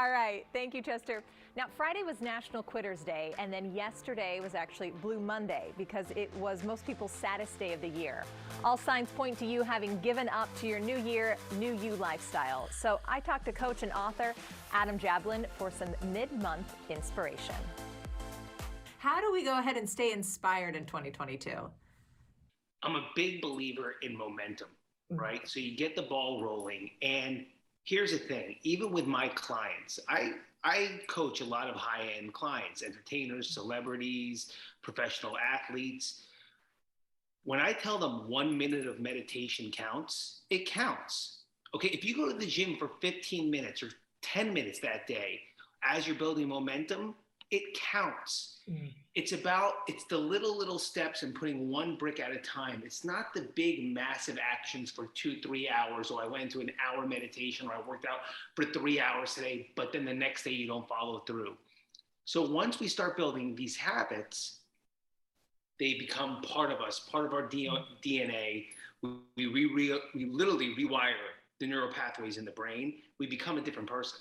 All right. Thank you, Chester. Now, Friday was National Quitters Day, and then yesterday was actually Blue Monday because it was most people's saddest day of the year. All signs point to you having given up to your new year, new you lifestyle. So I talked to coach and author Adam Jablin for some mid-month inspiration. How do we go ahead and stay inspired in 2022? I'm a big believer in momentum, right? So you get the ball rolling. And here's the thing, even with my clients, I coach a lot of high-end clients, entertainers, celebrities, professional athletes. When I tell them 1 minute of meditation counts, it counts. Okay, if you go to the gym for 15 minutes or 10 minutes that day, as you're building momentum, it counts. It's the little steps and putting one brick at a time. It's not the big, massive actions for 2-3 hours, or I went to an hour meditation, or I worked out for 3 hours today, but then the next day you don't follow through. So once we start building these habits, they become part of us, part of our DNA. We literally rewire the neural pathways in the brain. We become a different person.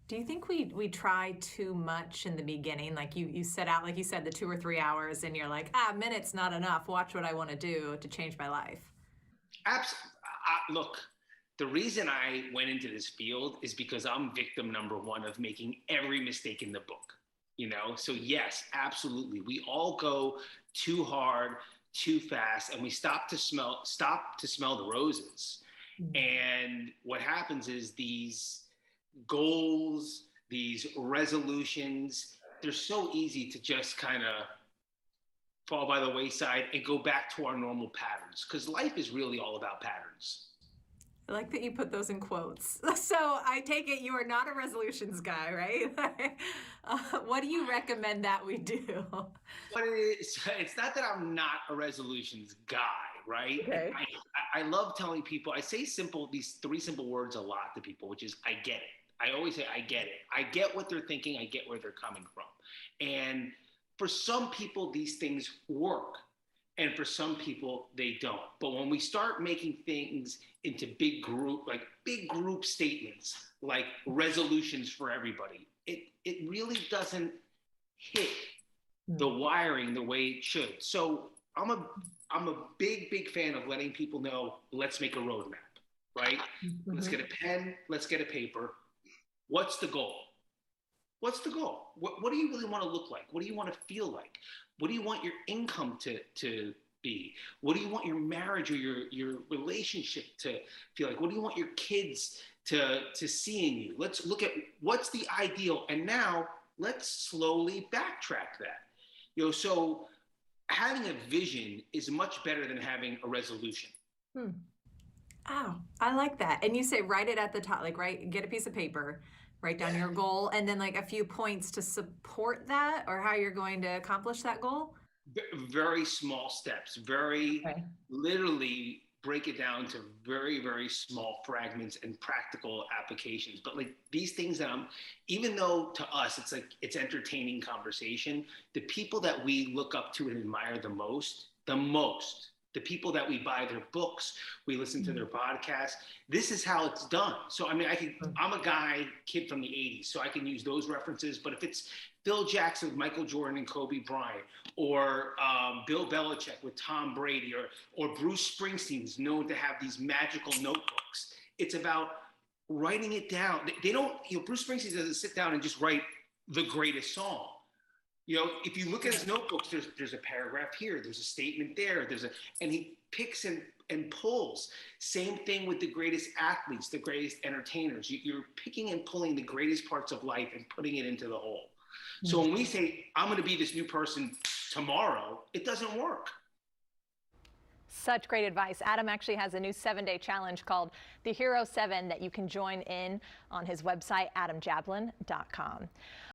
Do you think we try too much in the beginning? Like you set out, like you said, the 2 or 3 hours, and you're like, a minute's not enough. Watch what I want to do to change my life. Absolutely. Look, the reason I went into this field is because I'm victim number one of making every mistake in the book. So yes, absolutely. We all go too hard, too fast, and we stop to smell the roses. And what happens is these goals, these resolutions, they're so easy to just kind of fall by the wayside and go back to our normal patterns, because life is really all about patterns. I like that you put those in quotes. So I take it you are not a resolutions guy, right? What do you recommend that we do? It's not that I'm not a resolutions guy, right? Okay. I love telling people, I say these 3 simple words a lot to people, which is, I get it. I always say, I get it. I get what they're thinking. I get where they're coming from. And for some people, these things work. And for some people, they don't. But when we start making things into big group statements, like resolutions for everybody, it really doesn't hit the wiring the way it should. So I'm a big fan of letting people know, let's make a roadmap, right? Let's get a pen, let's get a paper. What's the goal? What's the goal? What do you really want to look like? What do you want to feel like? What do you want your income to be? What do you want your marriage or your relationship to feel like? What do you want your kids to see in you? Let's look at what's the ideal. And now let's slowly backtrack that. So having a vision is much better than having a resolution. Oh, I like that. And you say write it at the top, get a piece of paper, write down your goal, and then a few points to support that, or how you're going to accomplish that goal? Very small steps, literally break it down to very, very small fragments and practical applications. But these things that even though to us, it's entertaining conversation, the people that we look up to and admire the most, the people that we buy their books, we listen to their podcasts, this is how it's done. So, I'm a kid from the 80s, so I can use those references. But if it's Phil Jackson with Michael Jordan and Kobe Bryant, or Bill Belichick with Tom Brady, or Bruce Springsteen's known to have these magical notebooks, it's about writing it down. They don't, Bruce Springsteen doesn't sit down and just write the greatest song. If you look at his notebooks, there's a paragraph here, there's a statement there, and he picks and pulls. Same thing with the greatest athletes, the greatest entertainers. You're picking and pulling the greatest parts of life and putting it into the whole. So when we say, I'm going to be this new person tomorrow, it doesn't work. Such great advice. Adam actually has a new 7-day challenge called the Hero 7 that you can join in on his website, adamjablin.com.